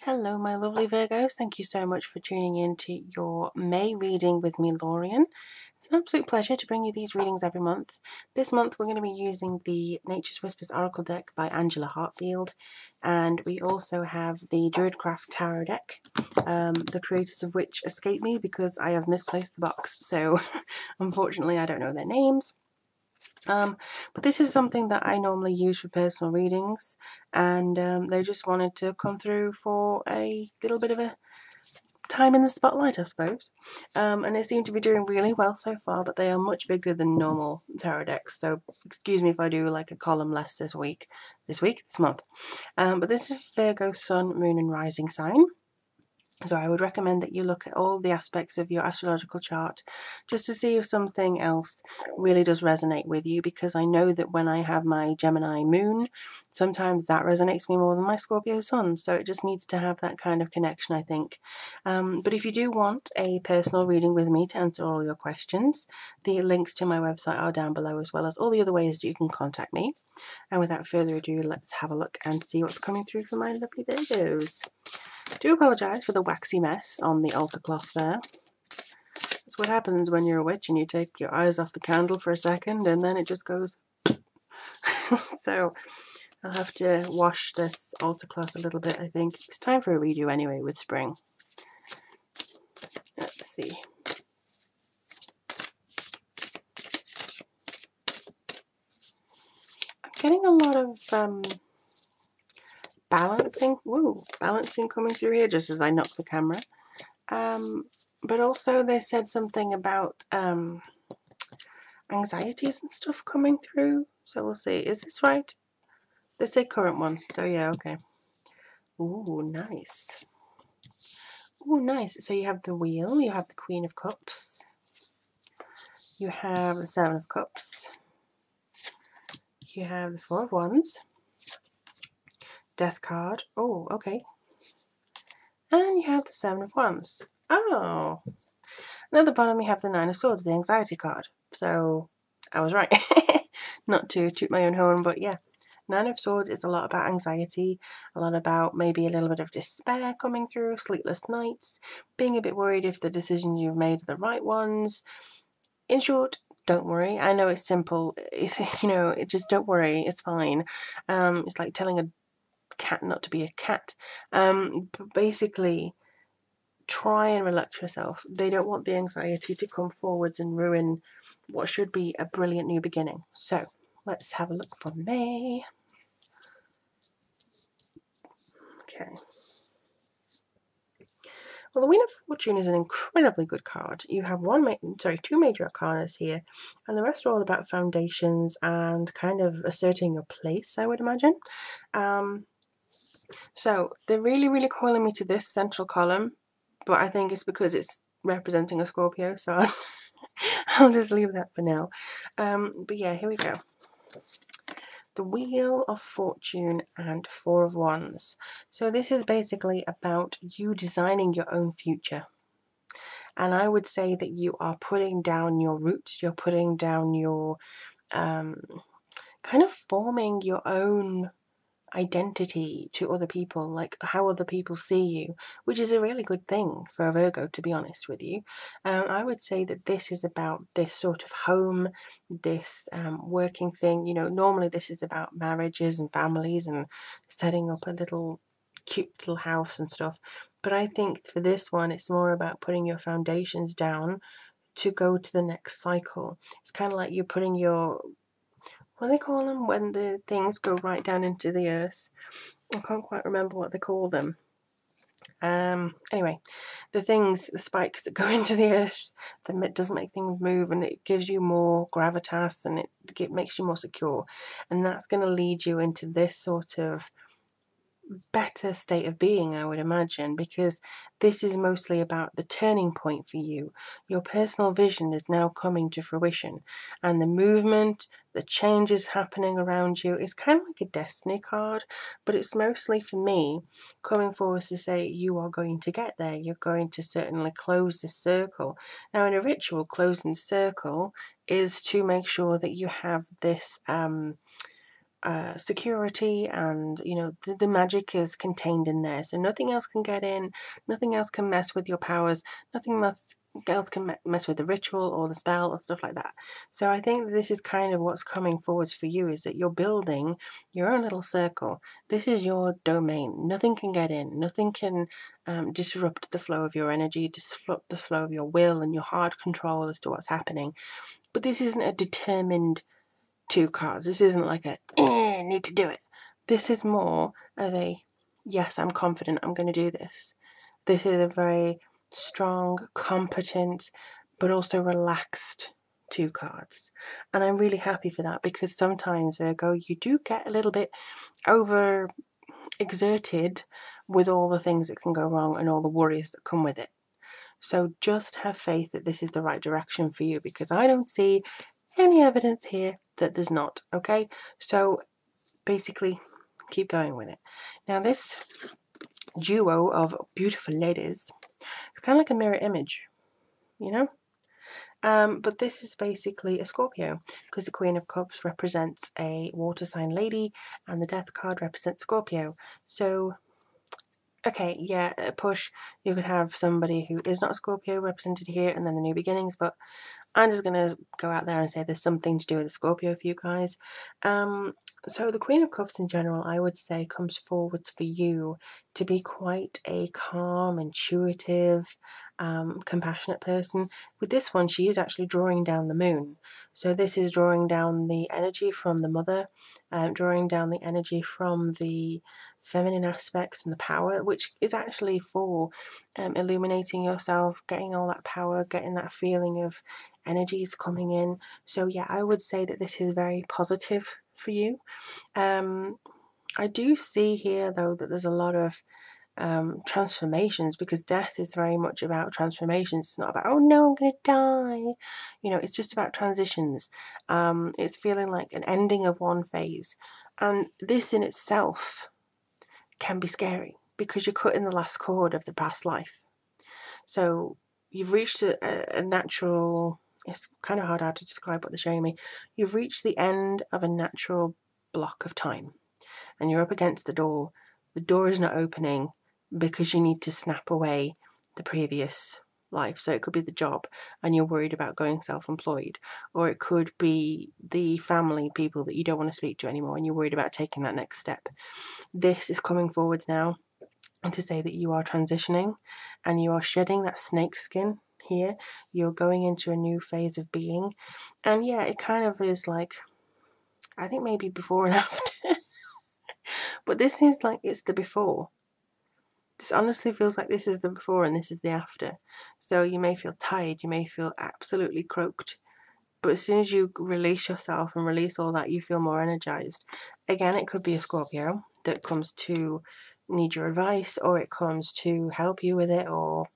Hello, my lovely Virgos. Thank you so much for tuning in to your May reading with me, Lorien. It's an absolute pleasure to bring you these readings every month. This month, we're going to be using the Nature's Whispers Oracle deck by Angela Hartfield, and we also have the Druidcraft Tarot deck, the creators of which escape me because I have misplaced the box, so unfortunately, I don't know their names. But this is something that I normally use for personal readings, and they just wanted to come through for a little bit of a time in the spotlight, I suppose. And they seem to be doing really well so far, but they are much bigger than normal tarot decks, so excuse me if I do like a column less this month. But this is Virgo Sun, Moon and Rising sign. So I would recommend that you look at all the aspects of your astrological chart just to see if something else really does resonate with you, because I know that when I have my Gemini moon, sometimes that resonates with me more than my Scorpio sun. So it just needs to have that kind of connection, I think. But if you do want a personal reading with me to answer all your questions, the links to my website are down below, as well as all the other ways that you can contact me. And without further ado, let's have a look and see what's coming through for my lovely Virgos. Do apologise for the waxy mess on the altar cloth there. That's what happens when you're a witch and you take your eyes off the candle for a second and then it just goes. So I'll have to wash this altar cloth a little bit, I think. It's time for a redo anyway with spring. Let's see. I'm getting a lot of balancing coming through here just as I knock the camera. But also they said something about anxieties and stuff coming through. So we'll see. Is this right? They say current one. So yeah, okay. Ooh, nice. Ooh, nice. So you have the Wheel, you have the Queen of Cups, you have the Seven of Cups, you have the Four of Wands, Death card. Oh, okay. And you have the Seven of Wands. Oh. And at the bottom you have the Nine of Swords, the anxiety card. So I was right. Not to toot my own horn, but yeah. Nine of Swords is a lot about anxiety, a lot about maybe a little bit of despair coming through, sleepless nights, being a bit worried if the decisions you've made are the right ones. In short, don't worry. I know it's simple. Just don't worry. It's fine. It's like telling a cat not to be a cat. But basically, try and relax yourself. They don't want the anxiety to come forwards and ruin what should be a brilliant new beginning. So let's have a look for May. Okay. Well, the Wheel of Fortune is an incredibly good card. You have two major arcanas here, and the rest are all about foundations and kind of asserting your place, I would imagine. So they're really, really calling me to this central column, but I think it's because it's representing a Scorpio, so I'll just leave that for now. But yeah, here we go. The Wheel of Fortune and Four of Wands. So this is basically about you designing your own future. And I would say that you are putting down your roots, you're putting down your kind of forming your own identity to other people, like how other people see you, which is a really good thing for a Virgo, to be honest with you. I would say that this is about this sort of home, this working thing. Normally this is about marriages and families and setting up a little cute little house and stuff. But I think for this one, it's more about putting your foundations down to go to the next cycle. It's kind of like you're putting your, what do they call them when the things go right down into the earth? I can't quite remember what they call them. Anyway, the spikes that go into the earth, that doesn't make things move, and it gives you more gravitas, and it makes you more secure. And that's going to lead you into this sort of better state of being, I would imagine, because this is mostly about the turning point for you. Your personal vision is now coming to fruition, and the movement, the changes happening around you is kind of like a destiny card, but it's mostly for me coming forward to say you are going to get there. You're going to certainly close this circle. Now, in a ritual, closing the circle is to make sure that you have this security, and the magic is contained in there, so nothing else can get in, nothing else can mess with your powers, nothing else can mess with the ritual or the spell or stuff like that. So I think this is kind of what's coming forwards for you, is that you're building your own little circle. This is your domain. Nothing can get in, nothing can disrupt the flow of your energy, disrupt the flow of your will and your hard control as to what's happening. But this isn't a determined 2 cards. This isn't like a need to do it. This is more of a yes, I'm confident I'm going to do this. This is a very strong, competent, but also relaxed 2 cards. And I'm really happy for that, because sometimes, Virgo, you do get a little bit over exerted with all the things that can go wrong and all the worries that come with it. So just have faith that this is the right direction for you, because I don't see any evidence here that there's not. Okay, so basically keep going with it. Now this duo of beautiful ladies, it's kind of like a mirror image, but this is basically a Scorpio, because the Queen of Cups represents a water sign lady and the Death card represents Scorpio. So okay, yeah, a push, you could have somebody who is not a Scorpio represented here, and then the new beginnings, but I'm just going to go out there and say there's something to do with the Scorpio for you guys. So the Queen of Cups in general, I would say, comes forwards for you to be quite a calm, intuitive, compassionate person. With this one, she is actually drawing down the moon. So this is drawing down the energy from the mother, drawing down the energy from the feminine aspects and the power, which is actually for illuminating yourself, getting all that power, getting that feeling of energies coming in. So yeah, I would say that this is very positive for you. I do see here though that there's a lot of transformations, because death is very much about transformations. It's not about, oh no, I'm going to die. It's just about transitions. It's feeling like an ending of one phase, and this in itself can be scary, because you're cutting the last cord of the past life. So you've reached a natural, it's kind of hard how to describe what they're showing me. You've reached the end of a natural block of time, and you're up against the door. The door is not opening because you need to snap away the previous life. So it could be the job and you're worried about going self-employed, or it could be the family people that you don't want to speak to anymore and you're worried about taking that next step. This is coming forwards now, and to say that you are transitioning and you are shedding that snake skin here. You're going into a new phase of being. And yeah, it kind of is like, I think maybe before and after. But this seems like it's the before. This honestly feels like this is the before and this is the after. So you may feel tired, you may feel absolutely croaked, but as soon as you release yourself and release all that, you feel more energized. Again, it could be a Scorpio that comes to need your advice, or it comes to help you with it, or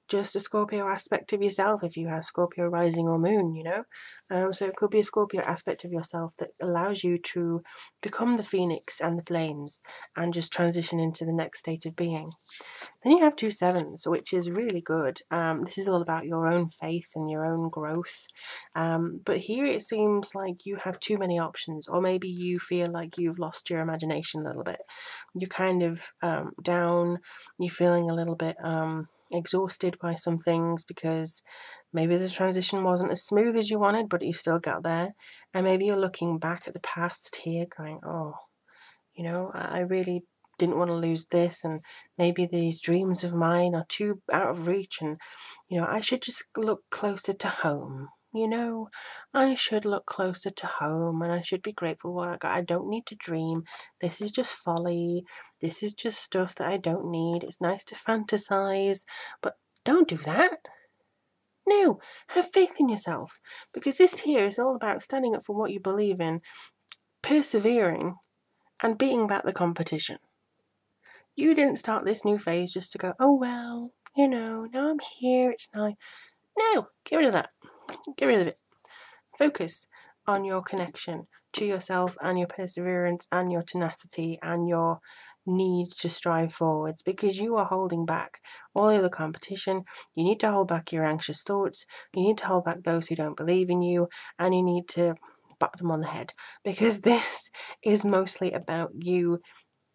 just a Scorpio aspect of yourself if you have Scorpio rising or moon, so it could be a Scorpio aspect of yourself that allows you to become the phoenix and the flames and just transition into the next state of being. Then you have 2 sevens, which is really good. This is all about your own faith and your own growth. But here it seems like you have too many options, or maybe you feel like you've lost your imagination a little bit. You're kind of down, you're feeling a little bit exhausted by some things, because maybe the transition wasn't as smooth as you wanted, but you still got there. And maybe you're looking back at the past here going, oh, I really didn't want to lose this, and maybe these dreams of mine are too out of reach, and I should just look closer to home. I should look closer to home, and I should be grateful what I got. I don't need to dream. This is just folly. This is just stuff that I don't need. It's nice to fantasize, but don't do that. No, have faith in yourself, because this here is all about standing up for what you believe in, persevering, and beating back the competition. You didn't start this new phase just to go, oh well, now I'm here, it's nice. No, get rid of that. Get rid of it. Focus on your connection to yourself and your perseverance and your tenacity and your need to strive forwards, because you are holding back all the other competition. You need to hold back your anxious thoughts. You need to hold back those who don't believe in you, and you need to bop them on the head, because this is mostly about you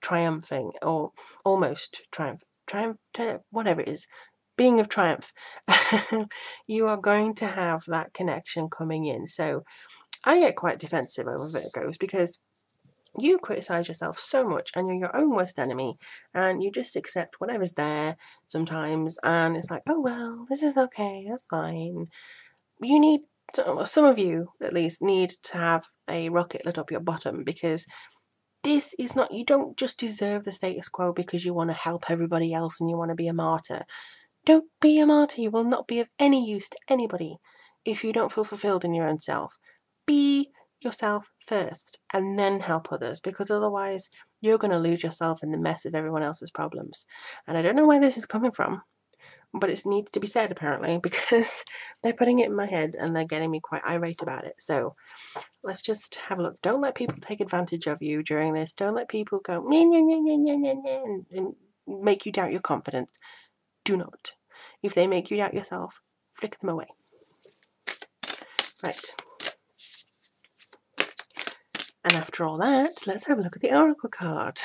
triumphing, or almost whatever it is, being of triumph. You are going to have that connection coming in. So I get quite defensive over Virgos because you criticize yourself so much and you're your own worst enemy, and you just accept whatever's there sometimes, and it's like, oh well, this is okay, that's fine. You need to, some of you at least need to have a rocket lit up your bottom, because this is not, you don't just deserve the status quo because you want to help everybody else and you want to be a martyr. Don't be a martyr. You will not be of any use to anybody if you don't feel fulfilled in your own self. Be yourself first and then help others, because otherwise you're going to lose yourself in the mess of everyone else's problems. And I don't know where this is coming from, but it needs to be said apparently, because they're putting it in my head and they're getting me quite irate about it. So let's just have a look. Don't let people take advantage of you during this. Don't let people go and make you doubt your confidence. Do not. If they make you doubt yourself, flick them away. Right. And after all that, let's have a look at the oracle card.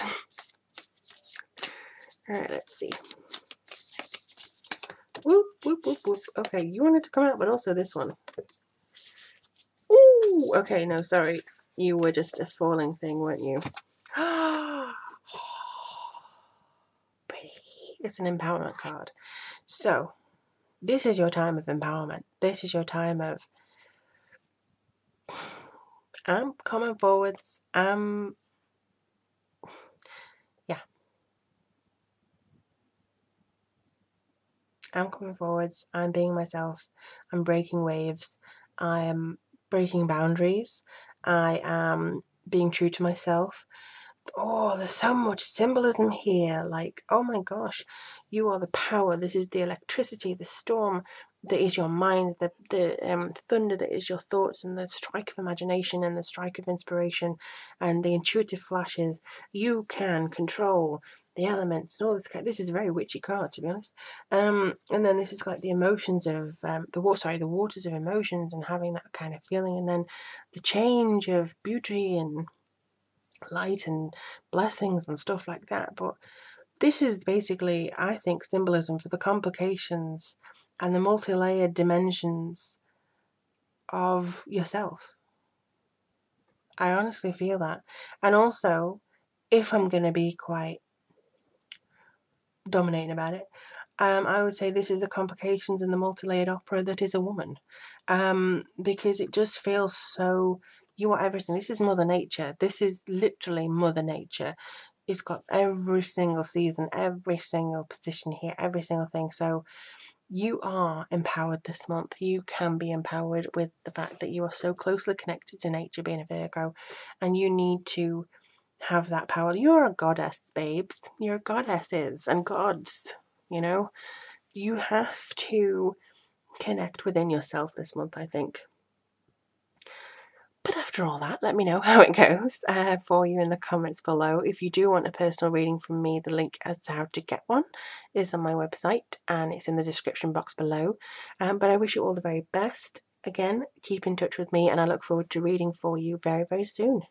Alright, let's see. Whoop, whoop, whoop, whoop. Okay, you wanted to come out, but also this one. Ooh, okay, no, sorry. You were just a falling thing, weren't you? Pretty. It's an empowerment card. So, this is your time of empowerment. This is your time of, I'm coming forwards. I'm coming forwards. I'm being myself. I'm breaking waves. I am breaking boundaries. I am being true to myself. Oh, there's so much symbolism here. Like, oh my gosh, you are the power. This is the electricity, the storm that is your mind, the thunder that is your thoughts, and the strike of imagination and the strike of inspiration and the intuitive flashes. You can control the elements and all this. This is a very witchy card, to be honest. And then this is like the emotions of the waters of emotions, and having that kind of feeling, and then the change of beauty and light and blessings and stuff like that. But this is basically, I think, symbolism for the complications and the multi-layered dimensions of yourself. I honestly feel that. And also, if I'm going to be quite dominating about it, I would say this is the complications in the multi-layered opera that is a woman. Because it just feels so, you are everything. This is Mother Nature. This is literally Mother Nature. It's got every single season, every single position here, every single thing. So you are empowered this month. You can be empowered with the fact that you are so closely connected to nature, being a Virgo, and you need to have that power. You're a goddess, babes. You're goddesses and gods, you know. You have to connect within yourself this month, I think. But after all that, let me know how it goes for you in the comments below. If you do want a personal reading from me, the link as to how to get one is on my website, and it's in the description box below. But I wish you all the very best. Again, keep in touch with me, and I look forward to reading for you very, very soon.